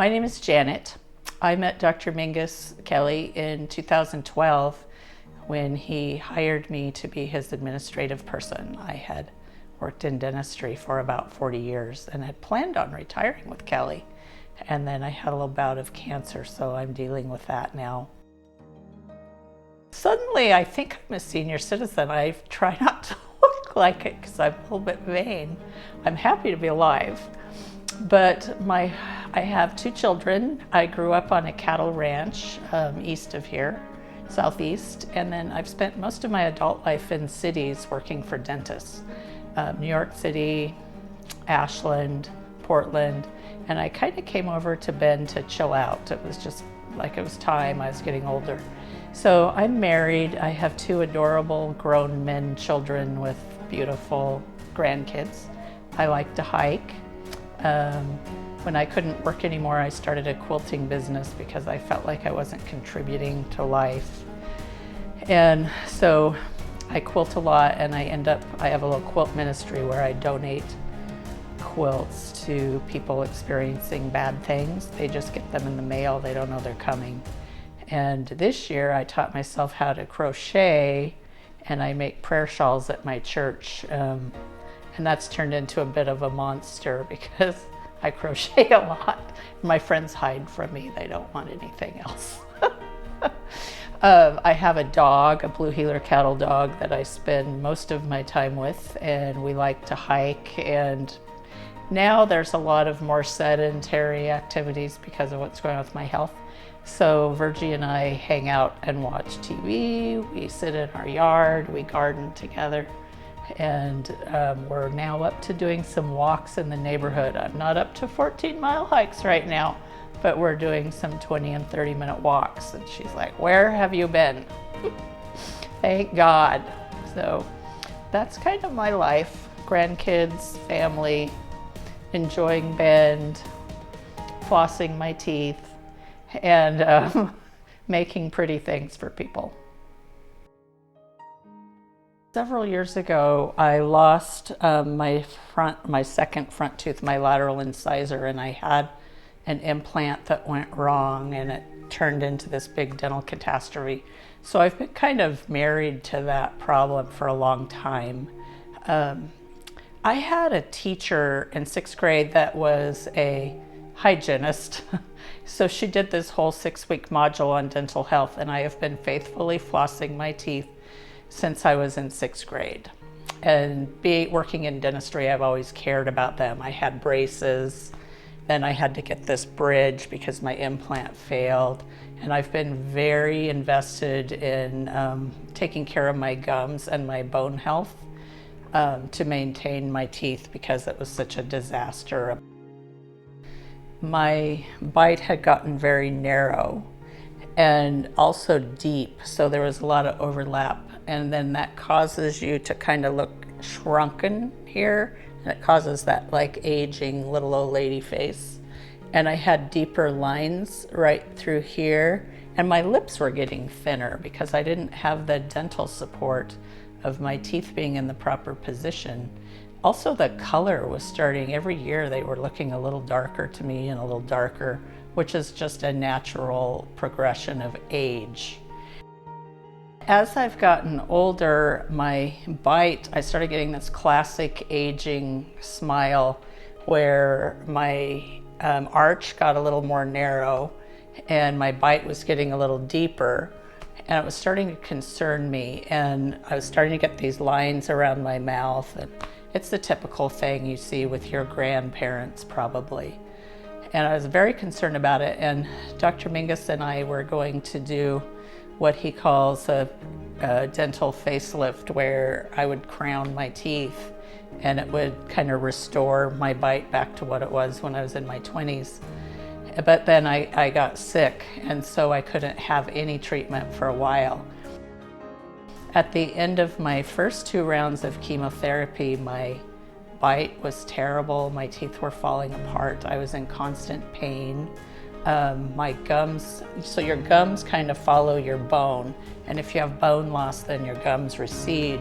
My name is Janet. I met Dr. Mingus Kelly in 2012 when he hired me to be his administrative person. I had worked in dentistry for about 40 years and had planned on retiring with Kelly. And then I had a little bout of cancer, so I'm dealing with that now. Suddenly, I think I'm a senior citizen. I try not to look like it because I'm a little bit vain. I'm happy to be alive. But I have two children. I grew up on a cattle ranch east of here, southeast, and then I've spent most of my adult life in cities working for dentists. New York City, Ashland, Portland, and I kind of came over to Bend to chill out. It was just like it was time. I was getting older. So I'm married. I have two adorable grown men children with beautiful grandkids. I like to hike. When I couldn't work anymore, I started a quilting business because I felt like I wasn't contributing to life. And so I quilt a lot, and I have a little quilt ministry where I donate quilts to people experiencing bad things. They just get them in the mail. They don't know they're coming. And this year I taught myself how to crochet, and I make prayer shawls at my church. And that's turned into a bit of a monster because I crochet a lot. My friends hide from me. They don't want anything else. I have a dog, a blue heeler cattle dog that I spend most of my time with, and we like to hike. And now there's a lot of more sedentary activities because of what's going on with my health. So Virgie and I hang out and watch TV. We sit in our yard. We garden together. And we're now up to doing some walks in the neighborhood. I'm not up to 14-mile hikes right now, but we're doing some 20 and 30-minute walks. And she's like, "Where have you been?" Thank God. So that's kind of my life. Grandkids, family, enjoying Bend, flossing my teeth, and making pretty things for people. Several years ago, I lost my second front tooth, my lateral incisor, and I had an implant that went wrong, and it turned into this big dental catastrophe. So I've been kind of married to that problem for a long time. I had a teacher in 6th grade that was a hygienist. So she did this whole 6-week module on dental health, and I have been faithfully flossing my teeth since I was in 6th grade. And working in dentistry, I've always cared about them. I had braces, then I had to get this bridge because my implant failed. And I've been very invested in taking care of my gums and my bone health to maintain my teeth because it was such a disaster. My bite had gotten very narrow and also deep, so there was a lot of overlap. And then that causes you to kind of look shrunken here, and it causes that like aging little old lady face. And I had deeper lines right through here, and my lips were getting thinner because I didn't have the dental support of my teeth being in the proper position. Also, the color was starting, every year they were looking a little darker to me and a little darker, which is just a natural progression of age. As I've gotten older, my bite, I started getting this classic aging smile where my arch got a little more narrow and my bite was getting a little deeper, and it was starting to concern me, and I was starting to get these lines around my mouth, and it's the typical thing you see with your grandparents probably. And I was very concerned about it, and Dr. Mingus and I were going to do what he calls a dental facelift, where I would crown my teeth and it would kind of restore my bite back to what it was when I was in my 20s. But then I got sick, and so I couldn't have any treatment for a while. At the end of my first 2 rounds of chemotherapy, my bite was terrible. My teeth were falling apart. I was in constant pain. My gums, so your gums kind of follow your bone, and if you have bone loss, then your gums recede.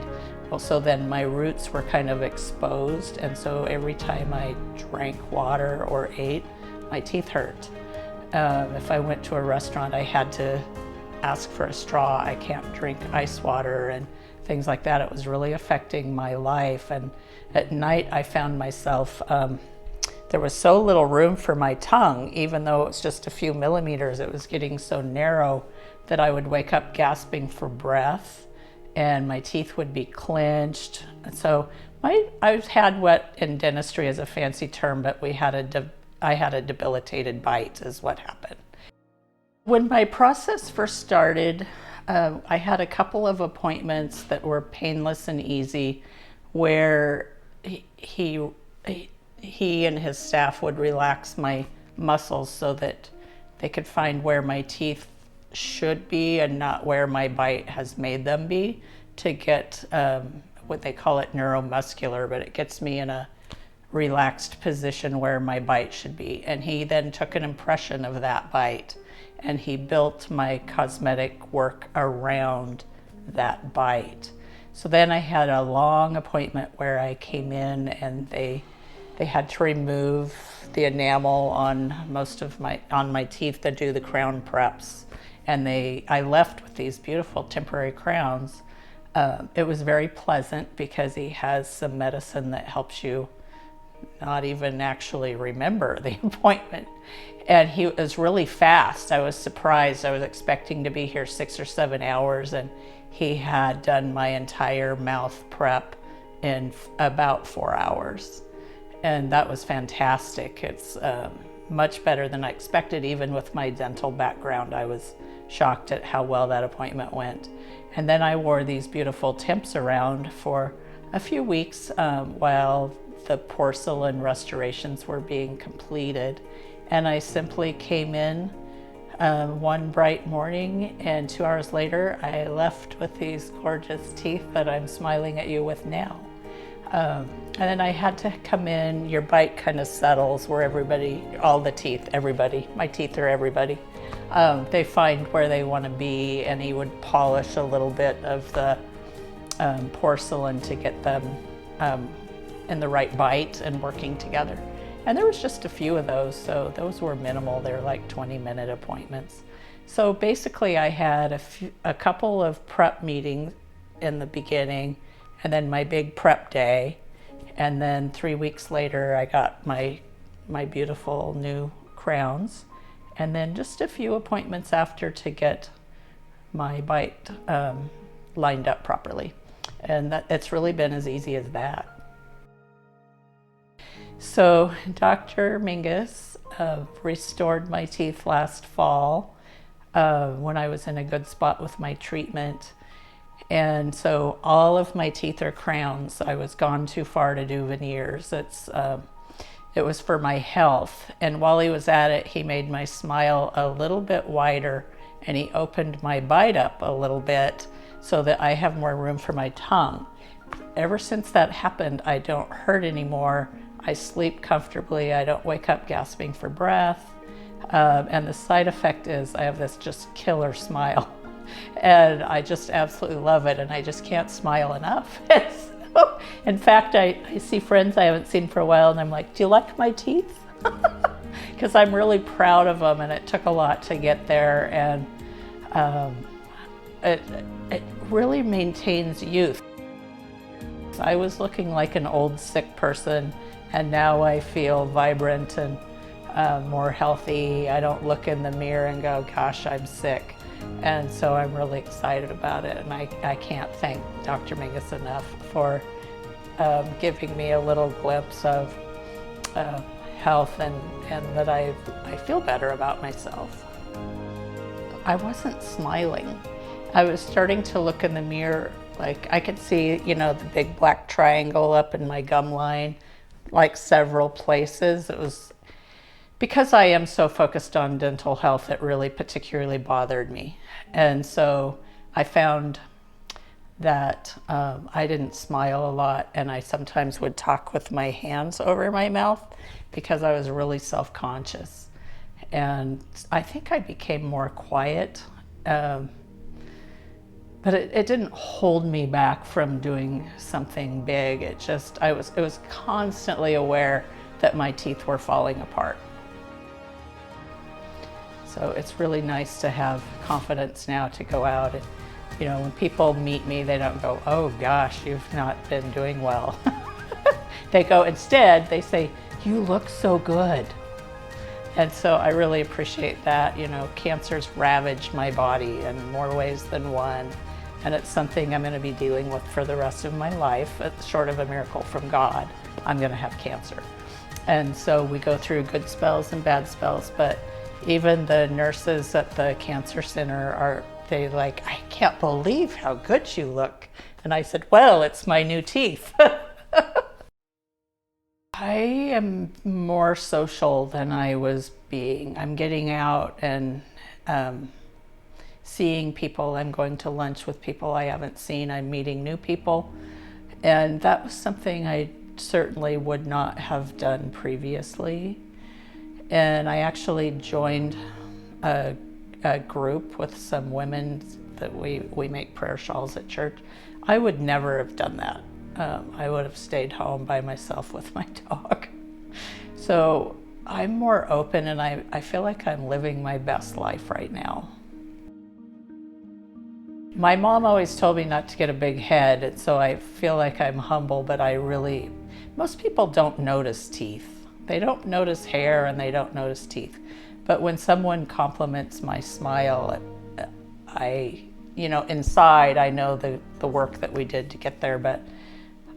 Well, so then my roots were kind of exposed, and so every time I drank water or ate, my teeth hurt. If I went to a restaurant, I had to ask for a straw. I can't drink ice water and things like that. It was really affecting my life. And at night, I found myself, there was so little room for my tongue, even though it was just a few millimeters. It was getting so narrow that I would wake up gasping for breath, and my teeth would be clenched. And so I've had what in dentistry is a fancy term, but I had a debilitated bite is what happened. When my process first started, I had a couple of appointments that were painless and easy, where he and his staff would relax my muscles so that they could find where my teeth should be and not where my bite has made them be, to get what they call it neuromuscular, but it gets me in a relaxed position where my bite should be. And he then took an impression of that bite, and he built my cosmetic work around that bite. So then I had a long appointment where I came in, and they had to remove the enamel on my teeth to do the crown preps. And I left with these beautiful temporary crowns. It was very pleasant because he has some medicine that helps you not even actually remember the appointment. And he was really fast. I was surprised. I was expecting to be here 6 or 7 hours, and he had done my entire mouth prep in about 4 hours. And that was fantastic. It's much better than I expected. Even with my dental background, I was shocked at how well that appointment went. And then I wore these beautiful temps around for a few weeks while the porcelain restorations were being completed. And I simply came in one bright morning, and 2 hours later, I left with these gorgeous teeth that I'm smiling at you with now. And then I had to come in. Your bite kind of settles where my teeth are everybody. They find where they want to be, and he would polish a little bit of the porcelain to get them in the right bite and working together. And there was just a few of those, so those were minimal. They're like 20-minute appointments. So basically I had a couple of prep meetings in the beginning, and then my big prep day. And then 3 weeks later, I got my beautiful new crowns. And then just a few appointments after to get my bite lined up properly. And it's really been as easy as that. So Dr. Mingus restored my teeth last fall when I was in a good spot with my treatment. And so all of my teeth are crowns. I was gone too far to do veneers. It was for my health. And while he was at it, he made my smile a little bit wider, and he opened my bite up a little bit so that I have more room for my tongue. Ever since that happened, I don't hurt anymore. I sleep comfortably. I don't wake up gasping for breath. And the side effect is I have this just killer smile. And I just absolutely love it, and I just can't smile enough. In fact, I see friends I haven't seen for a while, and I'm like, do you like my teeth? Because I'm really proud of them, and it took a lot to get there, and it really maintains youth. I was looking like an old sick person, and now I feel vibrant and more healthy. I don't look in the mirror and go, gosh, I'm sick. And so I'm really excited about it, and I can't thank Dr. Mingus enough for giving me a little glimpse of health and that I feel better about myself. I wasn't smiling. I was starting to look in the mirror, like I could see, the big black triangle up in my gum line, like several places. It was because I am so focused on dental health, it really particularly bothered me. And so I found that I didn't smile a lot, and I sometimes would talk with my hands over my mouth because I was really self-conscious. And I think I became more quiet, but it didn't hold me back from doing something big. It was constantly aware that my teeth were falling apart. So it's really nice to have confidence now to go out and, when people meet me, they don't go, oh gosh, you've not been doing well. They go, instead, they say, you look so good. And so I really appreciate that. Cancer's ravaged my body in more ways than one. And it's something I'm going to be dealing with for the rest of my life. Short of a miracle from God, I'm going to have cancer. And so we go through good spells and bad spells, but even the nurses at the cancer center they like, I can't believe how good you look. And I said, well, it's my new teeth. I am more social than I was being. I'm getting out and seeing people. I'm going to lunch with people I haven't seen. I'm meeting new people. And that was something I certainly would not have done previously. And I actually joined a group with some women that we make prayer shawls at church. I would never have done that. I would have stayed home by myself with my dog. So I'm more open, and I feel like I'm living my best life right now. My mom always told me not to get a big head, and so I feel like I'm humble, but most people don't notice teeth. They don't notice hair and they don't notice teeth. But when someone compliments my smile, inside I know the work that we did to get there, but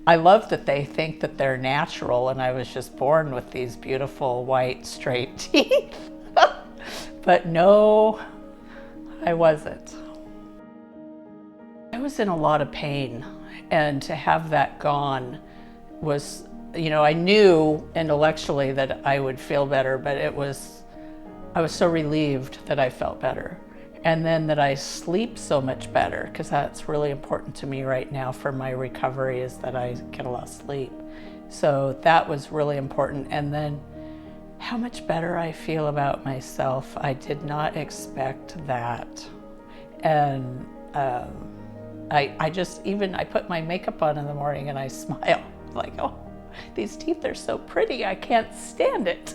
I love that they think that they're natural and I was just born with these beautiful white straight teeth. But no, I wasn't. I was in a lot of pain, and to have that gone was, I knew intellectually that I would feel better, but I was so relieved that I felt better. And then that I sleep so much better, because that's really important to me right now for my recovery, is that I get a lot of sleep. So that was really important. And then how much better I feel about myself. I did not expect that. And I put my makeup on in the morning and I smile like, oh, these teeth are so pretty, I can't stand it.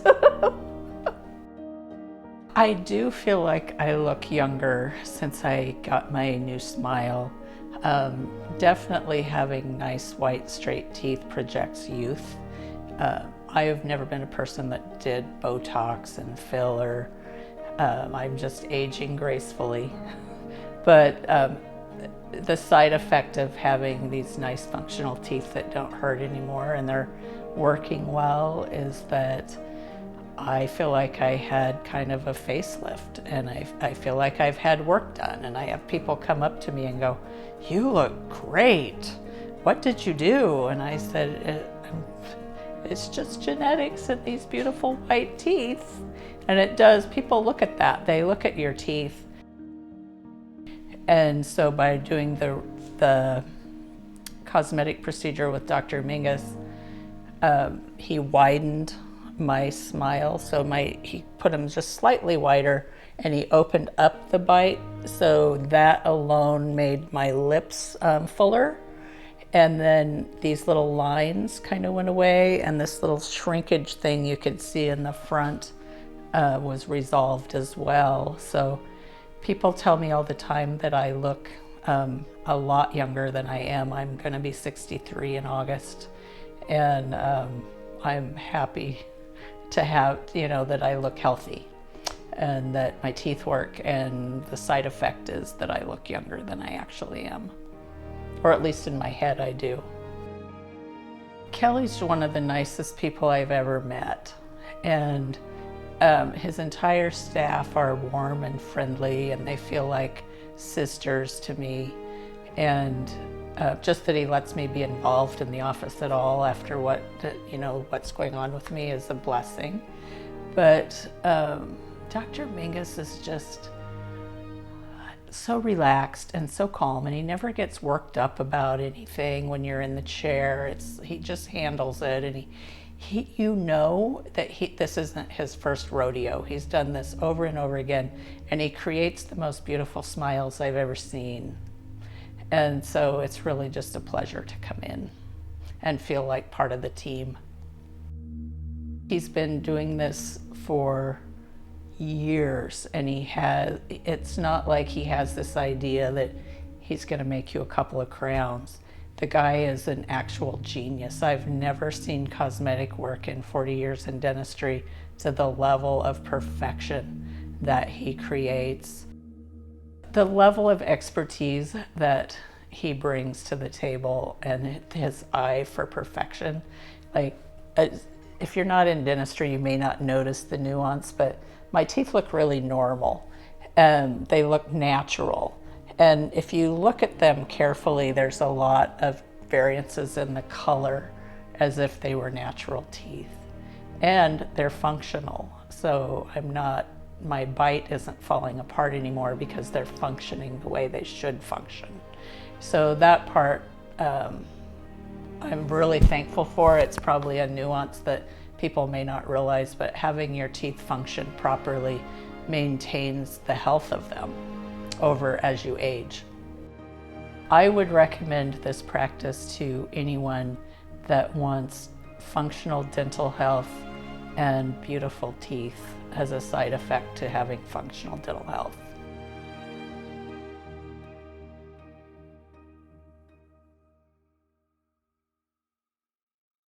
I do feel like I look younger since I got my new smile. Definitely having nice white straight teeth projects youth. I have never been a person that did Botox and filler. I'm just aging gracefully. But the side effect of having these nice functional teeth that don't hurt anymore and they're working well is that I feel like I had kind of a facelift, and I feel like I've had work done, and I have people come up to me and go, you look great. What did you do? And I said, it's just genetics and these beautiful white teeth. And it does, people look at that. They look at your teeth. And so by doing the cosmetic procedure with Dr. Mingus, he widened my smile, so he put them just slightly wider, and he opened up the bite, so that alone made my lips fuller. And then these little lines kind of went away, and this little shrinkage thing you could see in the front was resolved as well. So people tell me all the time that I look a lot younger than I am. I'm going to be 63 in August, and I'm happy to have, that I look healthy and that my teeth work, and the side effect is that I look younger than I actually am, or at least in my head I do. Kelly's one of the nicest people I've ever met, and his entire staff are warm and friendly, and they feel like sisters to me. And just that he lets me be involved in the office at all after what's going on with me is a blessing. But Dr. Mingus is just so relaxed and so calm, and he never gets worked up about anything when you're in the chair. He just handles it, and this isn't his first rodeo. He's done this over and over again, and he creates the most beautiful smiles I've ever seen. And so it's really just a pleasure to come in and feel like part of the team. He's been doing this for years, and it's not like he has this idea that he's going to make you a couple of crowns. The guy is an actual genius. I've never seen cosmetic work in 40 years in dentistry to the level of perfection that he creates. The level of expertise that he brings to the table and his eye for perfection. Like, if you're not in dentistry, you may not notice the nuance, but my teeth look really normal. They look natural. And if you look at them carefully, there's a lot of variances in the color as if they were natural teeth. And they're functional. So my bite isn't falling apart anymore because they're functioning the way they should function. So that part, I'm really thankful for. It's probably a nuance that people may not realize, but having your teeth function properly maintains the health of them over as you age. I would recommend this practice to anyone that wants functional dental health and beautiful teeth as a side effect to having functional dental health.